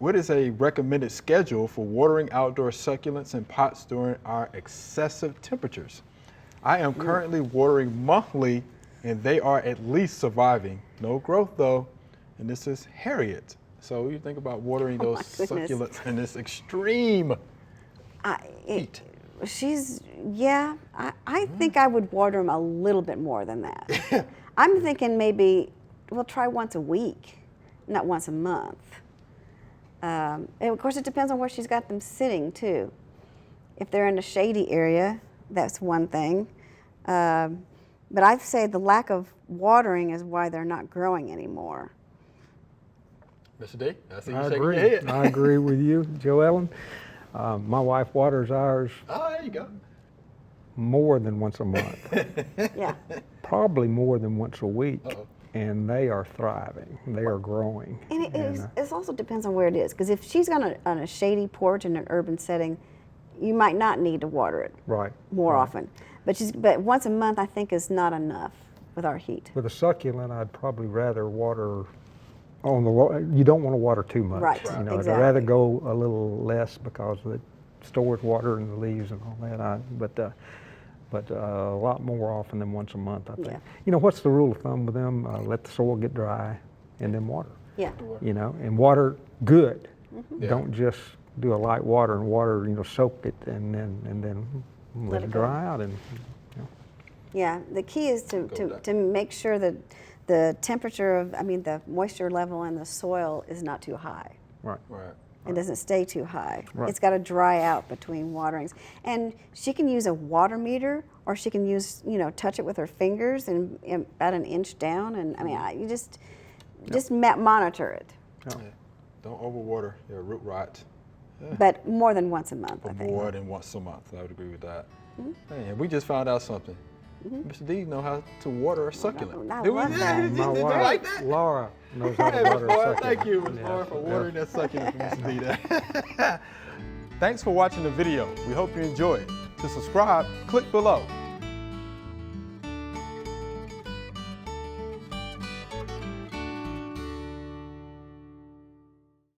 What is a recommended schedule for watering outdoor succulents in pots during our excessive temperatures? I am currently watering monthly and they are at least surviving. No growth though. And this is Harriet. So you think about watering those succulents in this extreme heat. I think I would water them a little bit more than that. I'm thinking maybe we'll try once a week, not once a month. And of course it depends on where she's got them sitting too. If they're in a shady area, that's one thing. But I'd say the lack of watering is why they're not growing anymore. Mr. D, I see you I shaking agree. your head. I agree with you, Joellen. My wife waters ours Oh, there you go. more than once a month, Yeah. probably more than once a week, Uh-oh. and they are thriving. They are growing. And it also depends on where it is, because if she's on a shady porch in an urban setting, you might not need to water it more often. But once a month, I think, is not enough with our heat. With a succulent, I'd probably rather water on the. You don't want to water too much. Right. You know, Exactly. I'd rather go a little less because it stores water in the leaves and all that. But a lot more often than once a month, I think. Yeah. You know, what's the rule of thumb with them? Let the soil get dry and then water. Yeah. You know, and water good. Yeah. Don't just do a light water and water. You know, soak it and then let it dry out. And you know. Yeah. The key is to make sure that the temperature of, the moisture level in the soil is not too high. Right. It doesn't stay too high. Right. It's got to dry out between waterings. And she can use a water meter, or she can use, touch it with her fingers and about an inch down. And you just monitor it. Yeah. Yeah. Don't overwater your root rot. Yeah. But more than once a month, I think. More than once a month. I would agree with that. Man, we just found out something. Mr. D know how to water a succulent. I love that. Did My you wife, like that? Laura, knows how to Hey, water Ms. a Laura, succulent. thank you, Ms. Yeah, Laura, for yeah. watering that succulent for Mr. D. Thanks for watching the video. We hope you enjoyed. To subscribe, click below.